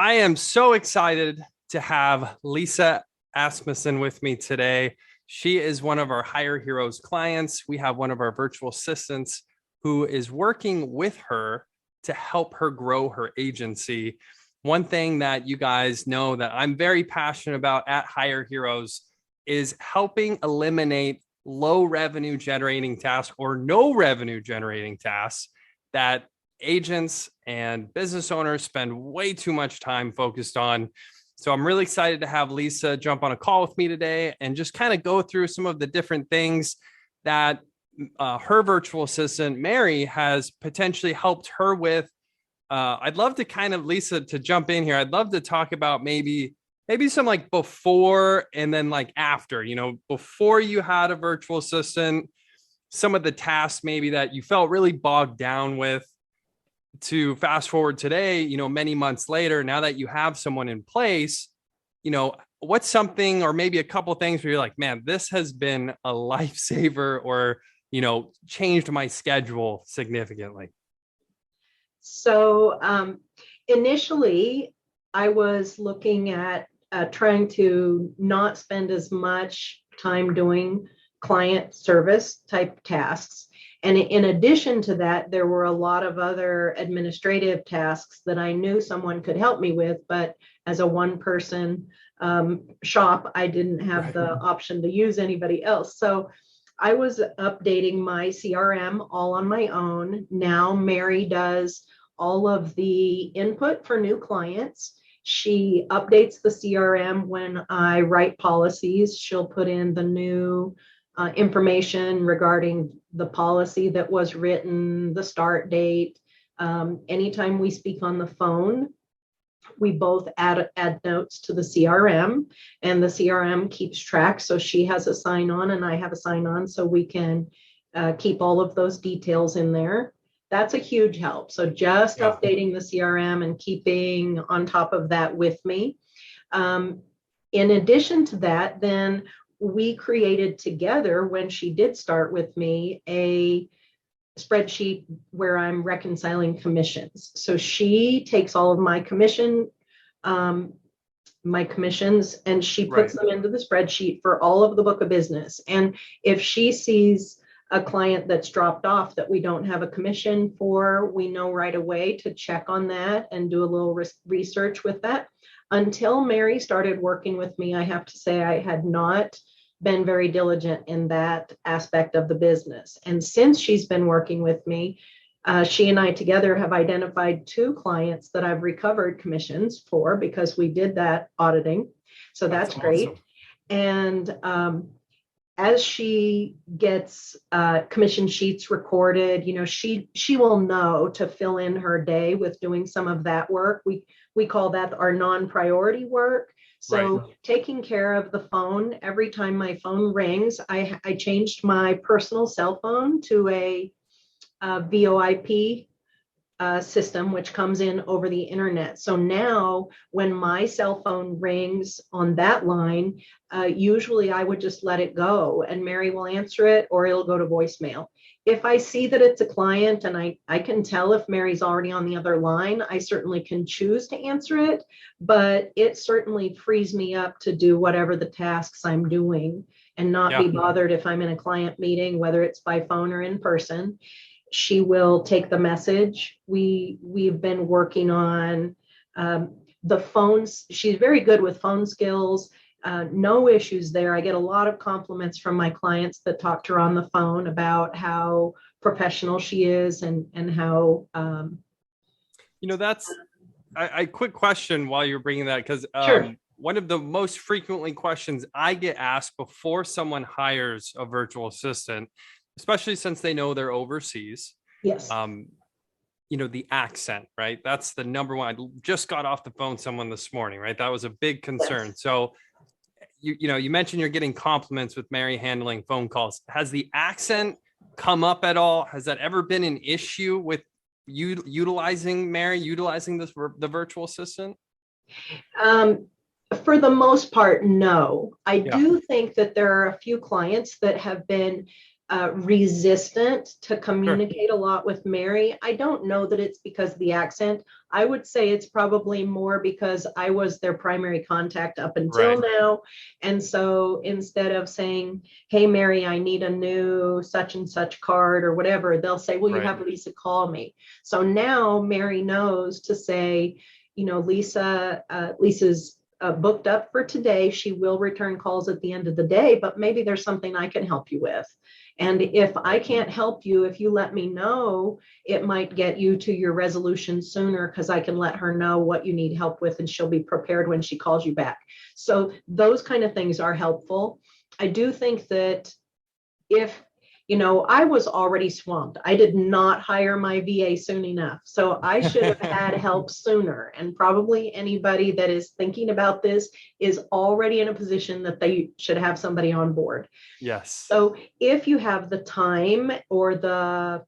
I am so excited to have Lisa Asmussen with me today. She is one of our Hire Heroes clients. We have one of our virtual assistants who is working with her to help her grow her agency. One thing that you guys know that I'm very passionate about at Hire Heroes is helping eliminate low revenue generating tasks or no revenue generating tasks that agents and business owners spend way too much time focused on. So I'm really excited to have Lisa jump on a call with me today and just kind of go through some of the different things that her virtual assistant, Mary, has potentially helped her with. I'd love to kind of, Lisa, to jump in here. I'd love to talk about maybe some like before and then like after, before you had a virtual assistant, some of the tasks maybe that you felt really bogged down with, to fast forward today, many months later, now that you have someone in place, what's something or maybe a couple things where you're like, man, this has been a lifesaver or, changed my schedule significantly? So initially, I was looking at trying to not spend as much time doing client service type tasks. And in addition to that, there were a lot of other administrative tasks that I knew someone could help me with, but as a one-person shop, I didn't have the option to use anybody else. So I was updating my CRM all on my own. Now Mary does all of the input for new clients. She updates the CRM when I write policies. She'll put in the new information regarding the policy that was written, the start date. Anytime we speak on the phone, we both add notes to the CRM, and the CRM keeps track. So she has a sign on and I have a sign on, so we can keep all of those details in there. That's a huge help. So just updating the CRM and keeping on top of that with me. In addition to that, then we created together, when she did start with me, a spreadsheet where I'm reconciling commissions. So she takes all of my commissions, and she puts them into the spreadsheet for all of the book of business. And if she sees a client that's dropped off that we don't have a commission for, we know right away to check on that and do a little research with that. Until Mary started working with me, I have to say I had not been very diligent in that aspect of the business. And since she's been working with me, she and I together have identified 2 clients that I've recovered commissions for because we did that auditing. So that's great. Awesome. And as she gets commission sheets recorded, she will know to fill in her day with doing some of that work. We call that our non-priority work. So taking care of the phone, every time my phone rings, I changed my personal cell phone to a VoIP system, which comes in over the internet. So now when my cell phone rings on that line, usually I would just let it go and Mary will answer it, or it'll go to voicemail. If I see that it's a client and I can tell if Mary's already on the other line, I certainly can choose to answer it, but it certainly frees me up to do whatever the tasks I'm doing and not be bothered if I'm in a client meeting, whether it's by phone or in person. She will take the message. We've been working on the phones. She's very good with phone skills. No issues there. I get a lot of compliments from my clients that talk to her on the phone about how professional she is and how. That's a quick question while you're bringing that, because one of the most frequently questions I get asked before someone hires a virtual assistant, especially since they know they're overseas. Yes. The accent, right? That's the number one. I just got off the phone with someone this morning, right? That was a big concern. Yes. So, you mentioned you're getting compliments with Mary handling phone calls. Has the accent come up at all? Has that ever been an issue with you utilizing the virtual assistant? For the most part, no. I do think that there are a few clients that have been resistant to Sure. communicate a lot with Mary. I don't know that it's because of the accent. I would say it's probably more because I was their primary contact up until Right. now. And so instead of saying, hey, Mary, I need a new such and such card or whatever, they'll say, well, you Right. have Lisa call me. So now Mary knows to say, you know, Lisa's booked up for today. She will return calls at the end of the day, but maybe there's something I can help you with. And if I can't help you, if you let me know, it might get you to your resolution sooner because I can let her know what you need help with and she'll be prepared when she calls you back. So those kind of things are helpful. I do think that if, you know, I was already swamped. I did not hire my VA soon enough. So I should have had help sooner. And probably anybody that is thinking about this is already in a position that they should have somebody on board. Yes. So if you have the time or the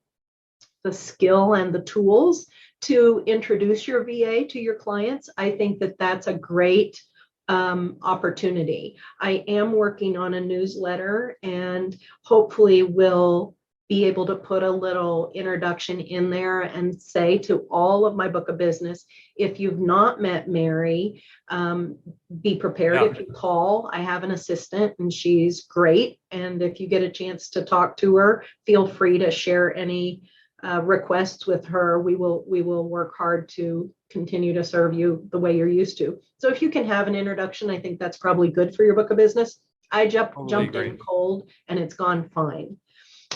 skill and the tools to introduce your VA to your clients, I think that that's a great opportunity. I am working on a newsletter and hopefully will be able to put a little introduction in there and say to all of my book of business, if you've not met Mary, be prepared. Yeah. If you call, I have an assistant and she's great. And if you get a chance to talk to her, feel free to share any requests with her. We will work hard to continue to serve you the way you're used to. So if you can have an introduction, I think that's probably good for your book of business. I jumped in cold and it's gone fine.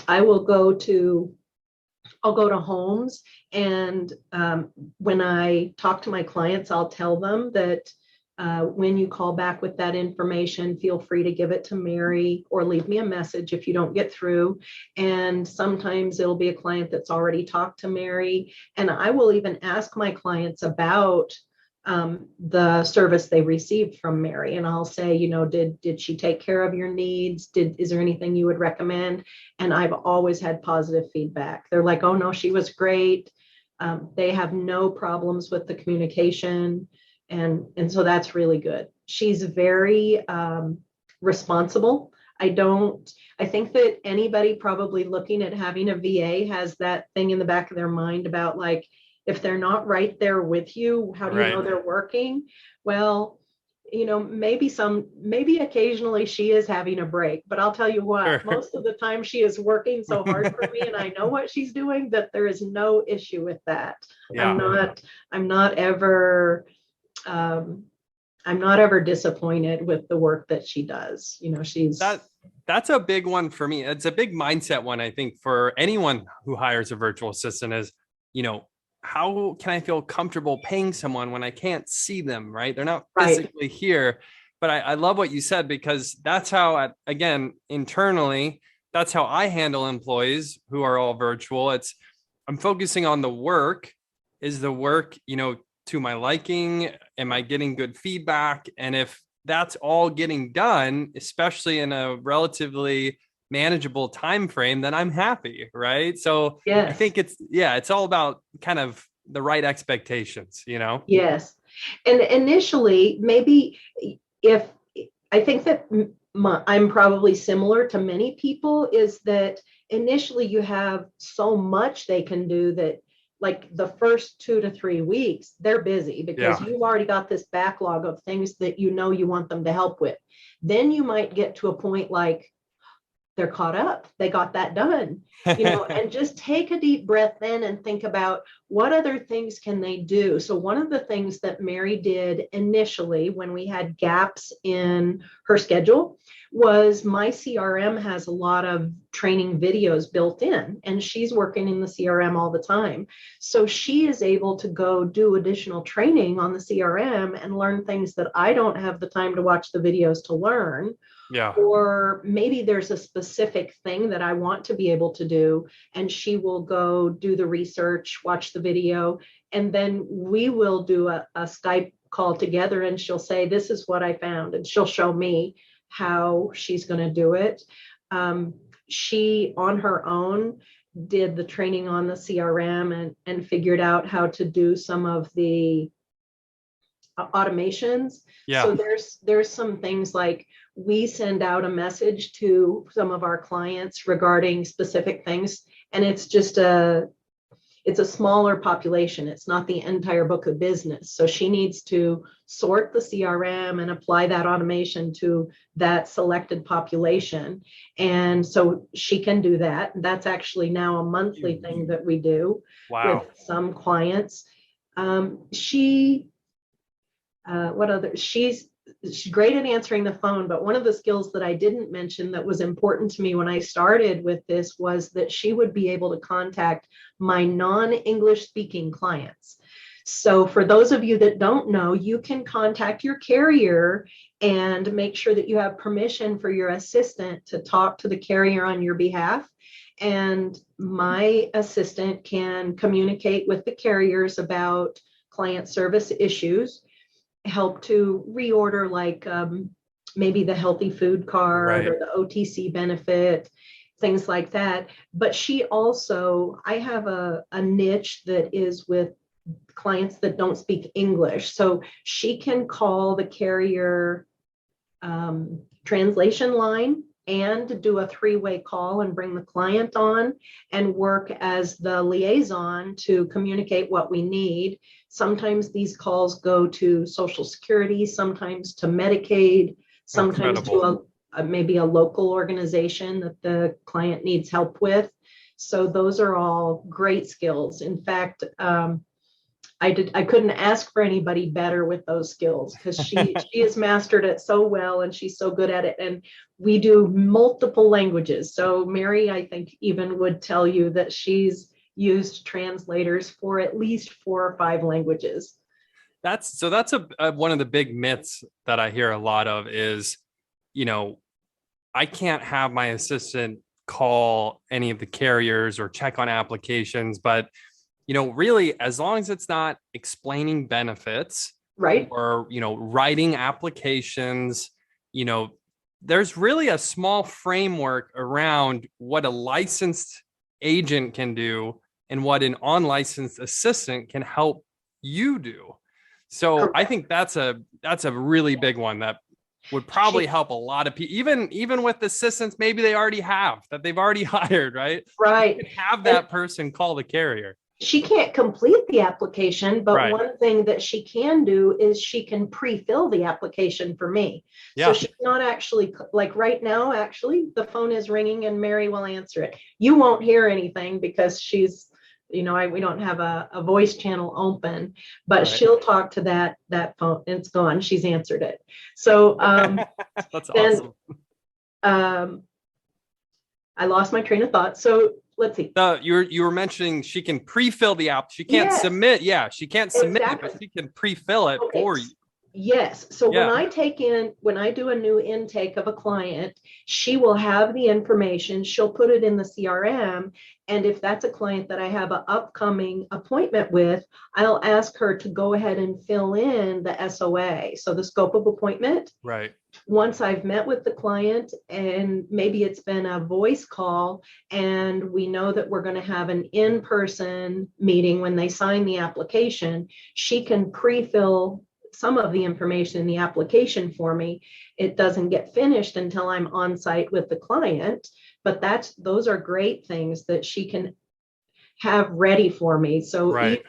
I will go to homes and when I talk to my clients, I'll tell them that when you call back with that information, feel free to give it to Mary or leave me a message if you don't get through. And sometimes it'll be a client that's already talked to Mary. And I will even ask my clients about the service they received from Mary. And I'll say, you know, did she take care of your needs? Is there anything you would recommend? And I've always had positive feedback. They're like, oh no, she was great. They have no problems with the communication. And so that's really good. She's very responsible. I think that anybody probably looking at having a VA has that thing in the back of their mind about like, if they're not right there with you, how do you know they're working? Well, you know, maybe occasionally she is having a break, but I'll tell you what, most of the time she is working so hard for me and I know what she's doing that there is no issue with that. Yeah. I'm not ever disappointed with the work that she does. You know, that's a big one for me. It's a big mindset one, I think, for anyone who hires a virtual assistant is, you know, how can I feel comfortable paying someone when I can't see them, right? They're not physically here. But I love what you said, because that's how, again, internally, that's how I handle employees who are all virtual. I'm focusing on the work. Is the work, you know, to my liking? Am I getting good feedback? And if that's all getting done, especially in a relatively manageable time frame, then I'm happy, right? So yes. I think it's all about kind of the right expectations, you know? Yes. And initially, maybe if I think that I'm probably similar to many people, is that initially you have so much they can do that like the first 2 to 3 weeks, they're busy because you've already got this backlog of things that you know you want them to help with. Then you might get to a point like they're caught up, they got that done, you know, and just take a deep breath in and think about what other things can they do. So one of the things that Mary did initially when we had gaps in her schedule was my CRM has a lot of training videos built in, and she's working in the CRM all the time. So she is able to go do additional training on the CRM and learn things that I don't have the time to watch the videos to learn. Yeah. Or maybe there's a specific thing that I want to be able to do, and she will go do the research, watch the video, and then we will do a Skype call together, and she'll say, this is what I found, and she'll show me how she's going to do it. She, on her own, did the training on the CRM and figured out how to do some of the automations. Yeah. So there's some things like we send out a message to some of our clients regarding specific things, and it's a smaller population. It's not the entire book of business. So she needs to sort the CRM and apply that automation to that selected population. And so she can do that. That's actually now a monthly thing that we do with some clients. She's great at answering the phone, but one of the skills that I didn't mention that was important to me when I started with this was that she would be able to contact my non-English speaking clients. So for those of you that don't know, you can contact your carrier and make sure that you have permission for your assistant to talk to the carrier on your behalf. And my assistant can communicate with the carriers about client service issues, help to reorder like maybe the healthy food card or the OTC benefit, things like that. But I have a niche that is with clients that don't speak English. So she can call the carrier translation line and do a three-way call and bring the client on and work as the liaison to communicate what we need. Sometimes these calls go to Social Security, sometimes to Medicaid, sometimes to maybe a local organization that the client needs help with. So those are all great skills. In fact, I couldn't ask for anybody better with those skills because she has mastered it so well and she's so good at it. And we do multiple languages. So Mary, I think, even would tell you that she's used translators for at least 4 or 5 languages. That's one of the big myths that I hear a lot of is, I can't have my assistant call any of the carriers or check on applications, but really, as long as it's not explaining benefits, right, or, writing applications, there's really a small framework around what a licensed agent can do and what an unlicensed assistant can help you do. So correct. I think that's a really big one that would probably help a lot of people, even with assistants, maybe they've already hired, right? Right. You can have that person call the carrier. She can't complete the application, but right. One thing that she can do is she can pre-fill the application for me. Yeah. So she's not actually, like right now, actually, the phone is ringing and Mary will answer it. You won't hear anything because she's, we don't have a voice channel open, but right. She'll talk to that phone and it's gone. She's answered it. So that's awesome. I lost my train of thought. So let's see. You were mentioning she can pre-fill the app. She can't submit. Yeah, she can't submit it, but she can pre-fill it for you. Yes. So when I do a new intake of a client, she will have the information. She'll put it in the CRM. And if that's a client that I have an upcoming appointment with, I'll ask her to go ahead and fill in the SOA. So the scope of appointment. Right. Once I've met with the client and maybe it's been a voice call and we know that we're going to have an in-person meeting when they sign the application, she can pre-fill some of the information in the application for me. It doesn't get finished until I'm on site with the client, but those are great things that she can have ready for me. So right.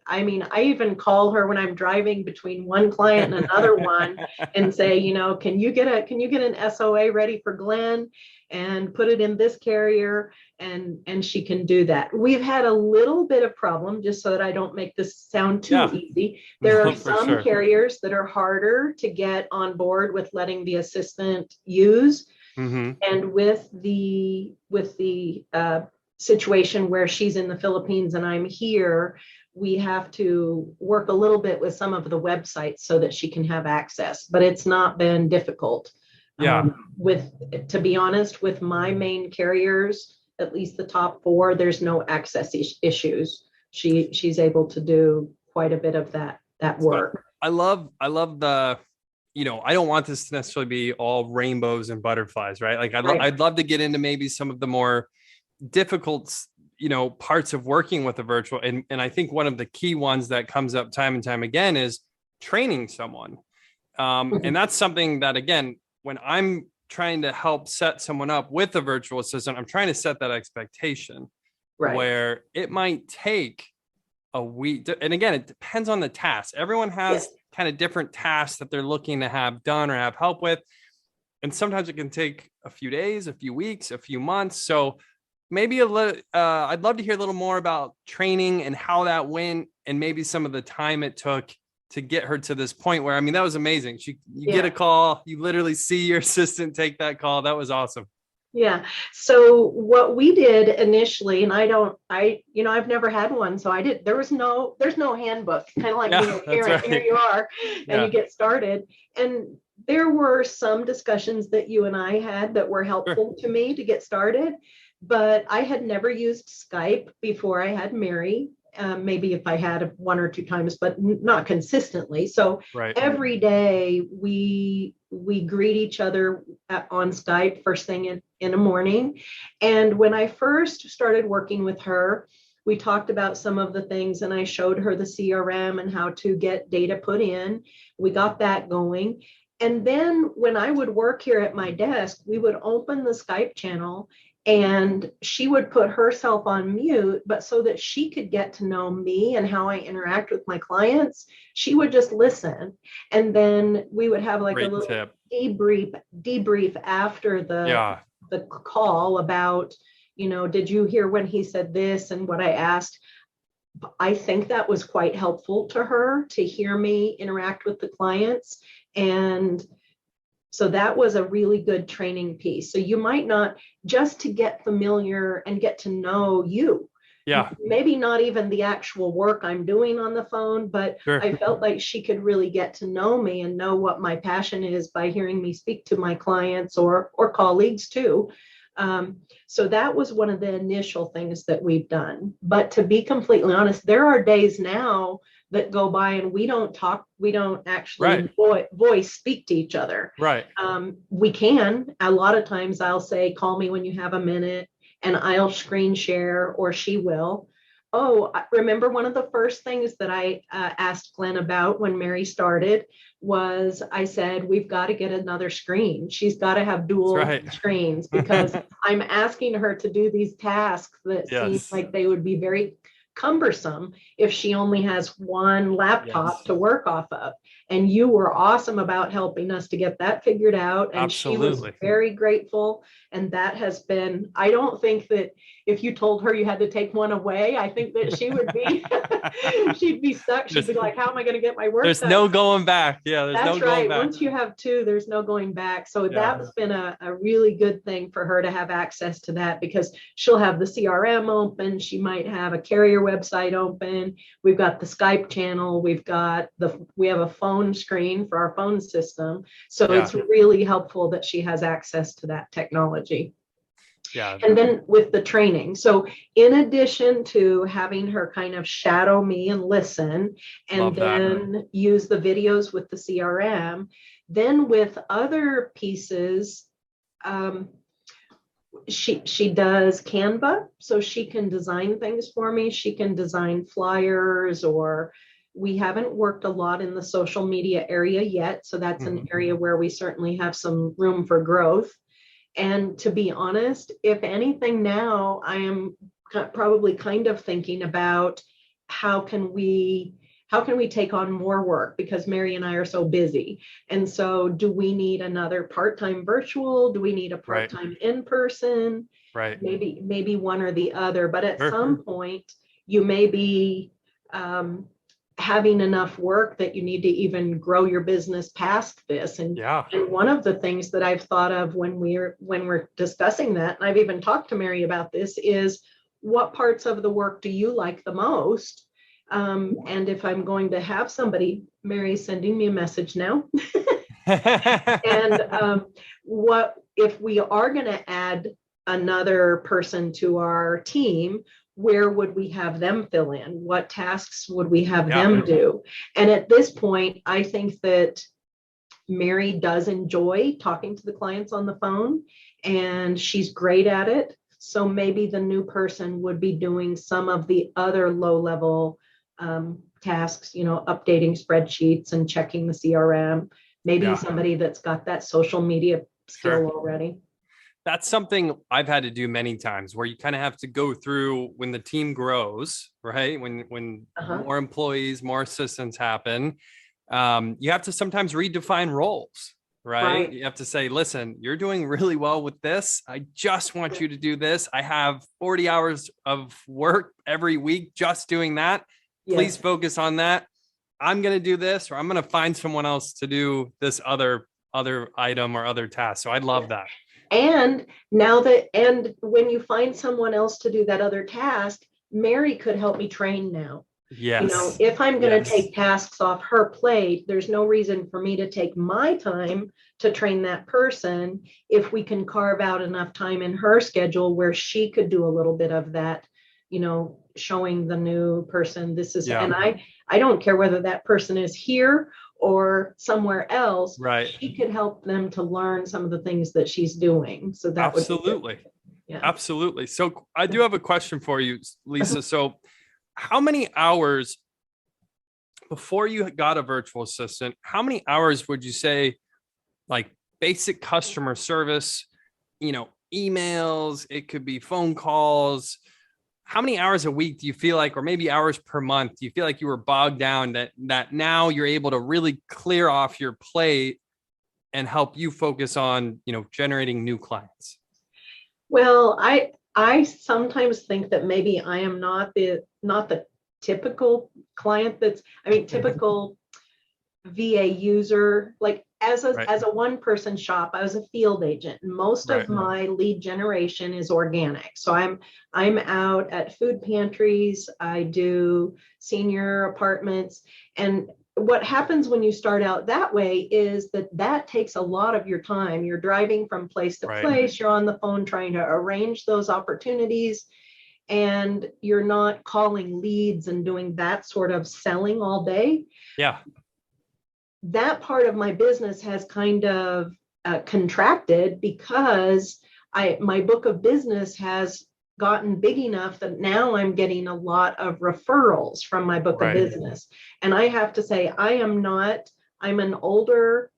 I even call her when I'm driving between one client and another one and say, can you get an SOA ready for Glenn and put it in this carrier? And she can do that. We've had a little bit of problem, just so that I don't make this sound too easy. There are some carriers that are harder to get on board with letting the assistant use. Mm-hmm. And with the situation where she's in the Philippines and I'm here, we have to work a little bit with some of the websites so that she can have access, but it's not been difficult. Yeah. To be honest, with my main carriers, at least the top 4, there's no access issues. She's able to do quite a bit of that work. I love the, I don't want this to necessarily be all rainbows and butterflies, right? Like I'd love to get into maybe some of the more difficult, parts of working with a virtual. And I think one of the key ones that comes up time and time again is training someone. And that's something that, again, when I'm trying to help set someone up with a virtual assistant, I'm trying to set that expectation where it might take a week. And again, it depends on the task. Everyone has kind of different tasks that they're looking to have done or have help with. And sometimes it can take a few days, a few weeks, a few months. So maybe I'd love to hear a little more about training and how that went, and maybe some of the time it took to get her to this point where, I mean, that was amazing. You get a call, you literally see your assistant take that call. That was awesome. Yeah. So what we did initially, and I've never had one. So there's no handbook, kind of like being a parent. Here you are, and you get started. And there were some discussions that you and I had that were helpful to me to get started, but I had never used Skype before I had Mary. Maybe if I had one or two times, but not consistently. So every day we greet each other on Skype first thing in the morning. And when I first started working with her, we talked about some of the things, and I showed her the CRM and how to get data put in. We got that going. And then when I would work here at my desk, we would open the Skype channel and she would put herself on mute, but so that she could get to know me and how I interact with my clients, she would just listen. And then we would have like a little debrief after the call about, did you hear when he said this and what I asked? I think that was quite helpful to her to hear me interact with the clients. And so that was a really good training piece. So you might not, just to get familiar and get to know you. Yeah. Maybe not even the actual work I'm doing on the phone, but I felt like she could really get to know me and know what my passion is by hearing me speak to my clients or colleagues too. So that was one of the initial things that we've done. But to be completely honest, there are days now that go by and we don't actually voice speak to each other. We can. A lot of times I'll say, call me when you have a minute, and I'll screen share, or she will. Oh, I remember one of the first things that I asked Glenn about when Mary started was, I said, we've got to get another screen. She's got to have dual screens, because I'm asking her to do these tasks that seem like they would be very cumbersome if she only has one laptop to work off of. And you were awesome about helping us to get that figured out. And she was very grateful. And that has been, I don't think that if you told her you had to take one away, I think that she would be, she'd be stuck. She'd be like, how am I going to get my work done? There's no going back. Yeah, there's no going back. Once you have two, there's no going back. So that's been a really good thing for her to have access to that, because she'll have the CRM open. She might have a carrier website open. We've got the Skype channel. We have a phone screen for our phone system. So it's really helpful that she has access to that technology. Yeah. And then with the training. So in addition to having her kind of shadow me and listen, and then use the videos with the CRM, then with other pieces, she does Canva, so she can design things for me. She can design flyers, or we haven't worked a lot in the social media area yet. So that's an area where we certainly have some room for growth. And to be honest, if anything now, I am probably kind of thinking about how can we take on more work, because Mary and I are so busy. And so do we need another part-time virtual? Do we need a part-time in-person? Maybe one or the other. But at some point, you may be having enough work that you need to even grow your business past this. And one of the things that I've thought of when we're discussing that, and I've even talked to Mary about this, is what parts of the work do you like the most? And if I'm going to have somebody, Mary's sending me a message now. And what if we are going to add another person to our team, where would we have them fill in? What tasks would we have them do? And at this point, I think that Mary does enjoy talking to the clients on the phone, and she's great at it. So maybe the new person would be doing some of the other low-level tasks, updating spreadsheets and checking the CRM. Maybe Yeah, somebody that's got that social media skill sure. already. That's something I've had to do many times where you kind of have to go through when the team grows, right? When Uh-huh. more employees, more assistants happen, you have to sometimes redefine roles, right? Right. You have to say, listen, you're doing really well with this. I just want you to do this. I have 40 hours of work every week just doing that. Please Yes. focus on that. I'm going to do this, or I'm going to find someone else to do this other item or other task. So I love that. And when you find someone else to do that other task, Mary could help me train now. Yes. If I'm going to Yes. take tasks off her plate, there's no reason for me to take my time to train that person if we can carve out enough time in her schedule where she could do a little bit of that, showing the new person this is, Yeah. and I don't care whether that person is here or somewhere else. Right. She could help them to learn some of the things that she's doing. So that would be good. Absolutely. Yeah. Absolutely. So I do have a question for you, Lisa. So how many hours before you got a virtual assistant, how many hours would you say like basic customer service, emails, it could be phone calls. How many hours a week do you feel like, or maybe hours per month, do you feel like you were bogged down that now you're able to really clear off your plate and help you focus on, generating new clients? Well, I sometimes think that maybe I am not the typical client typical VA user. Like Right. as a one person shop, I was a field agent. Most of Right. my lead generation is organic. So I'm out at food pantries, I do senior apartments, and what happens when you start out that way is that takes a lot of your time. You're driving from place to Right. place, you're on the phone trying to arrange those opportunities, and you're not calling leads and doing that sort of selling all day. Yeah. That part of my business has kind of contracted because my book of business has gotten big enough that now I'm getting a lot of referrals from my book of Right. business. And I have to say, I'm an older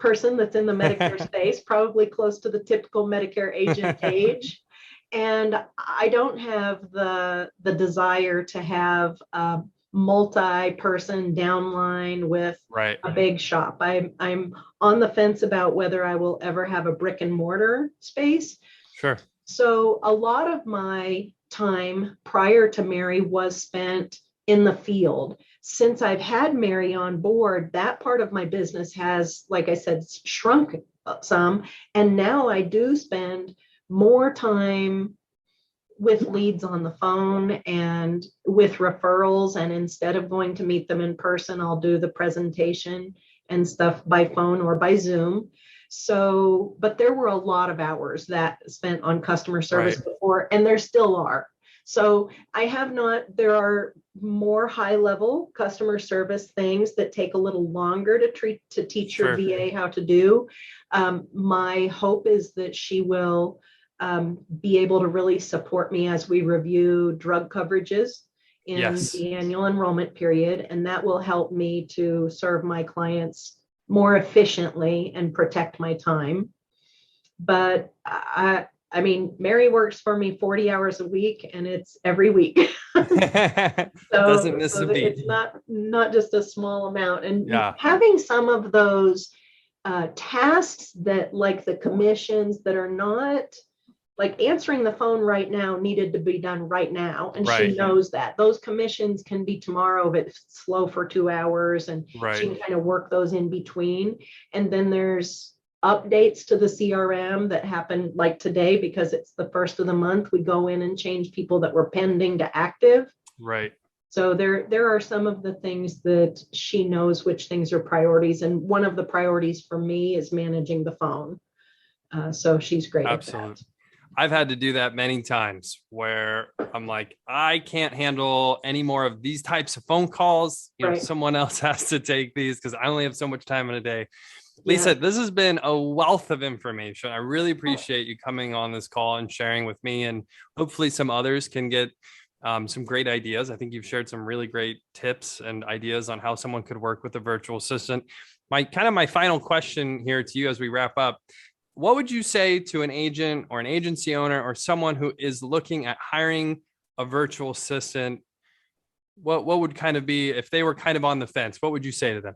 person that's in the Medicare space, probably close to the typical Medicare agent age. And I don't have the desire to have multi-person downline with Right. a big shop. I'm on the fence about whether I will ever have a brick and mortar space. Sure. So a lot of my time prior to Mary was spent in the field. Since I've had Mary on board, that part of my business has, like I said, shrunk some. And now I do spend more time with leads on the phone and with referrals. And instead of going to meet them in person, I'll do the presentation and stuff by phone or by Zoom. So, but there were a lot of hours that spent on customer service before, and there still are. So there are more high level customer service things that take a little longer to teach your VA how to do. My hope is that she will be able to really support me as we review drug coverages in the annual enrollment period. And that will help me to serve my clients more efficiently and protect my time. But Mary works for me 40 hours a week, and it's every week. Doesn't miss a beat. It's not just a small amount. And having some of those tasks that, like the commissions that are not like answering the phone right now, needed to be done right now. And she knows that those commissions can be tomorrow if it's slow for 2 hours, and she can kind of work those in between. And then there's updates to the CRM that happen like today, because it's the first of the month. We go in and change people that were pending to active. Right. So there are some of the things that she knows which things are priorities. And one of the priorities for me is managing the phone. So she's great at that. I've had to do that many times where I'm like, I can't handle any more of these types of phone calls. Someone else has to take these because I only have so much time in a day. Lisa, this has been a wealth of information. I really appreciate you coming on this call and sharing with me, and hopefully some others can get some great ideas. I think you've shared some really great tips and ideas on how someone could work with a virtual assistant. My final question here to you as we wrap up, what would you say to an agent or an agency owner or someone who is looking at hiring a virtual assistant? What would kind of be, if they were kind of on the fence, what would you say to them?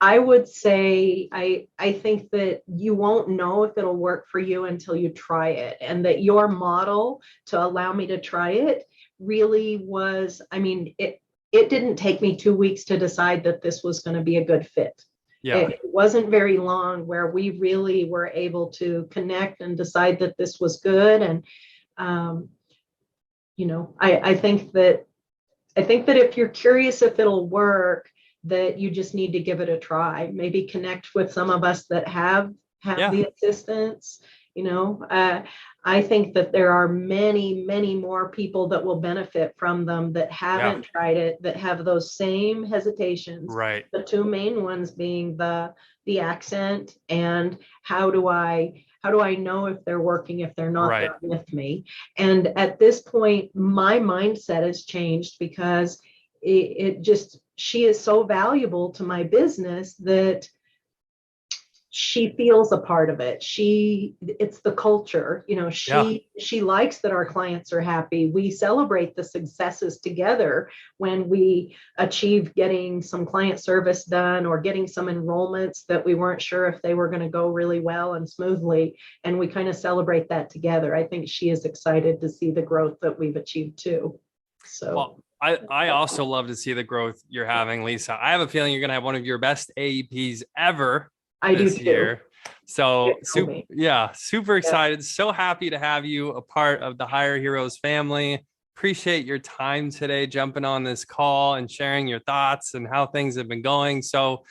I would say, I think that you won't know if it'll work for you until you try it, and that your model to allow me to try it really was, I mean, it didn't take me 2 weeks to decide that this was going to be a good fit. Yeah. It wasn't very long where we really were able to connect and decide that this was good. And, I think that if you're curious if it'll work, that you just need to give it a try. Maybe connect with some of us that have the assistance. I think that there are many, many more people that will benefit from them that haven't tried it, that have those same hesitations. Right. The two main ones being the accent and how do I know if they're working, if they're not there with me. And at this point, my mindset has changed because she is so valuable to my business that she feels a part of it. It's the culture, she likes that our clients are happy. We celebrate the successes together when we achieve getting some client service done or getting some enrollments that we weren't sure if they were going to go really well and smoothly. And we kind of celebrate that together. I think she is excited to see the growth that we've achieved too. So. Well, I also love to see the growth you're having, Lisa. I have a feeling you're going to have one of your best AEPs ever this year. So super excited. So happy to have you a part of the Hire Heroes family. Appreciate your time today, jumping on this call and sharing your thoughts and how things have been going. So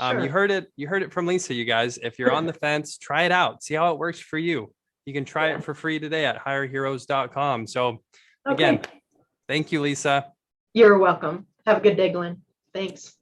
you heard it from Lisa, you guys. If you're on the fence, try it out. See how it works for you. You can try it for free today at hireheroes.com. So again, thank you, Lisa. You're welcome. Have a good day, Glenn. Thanks.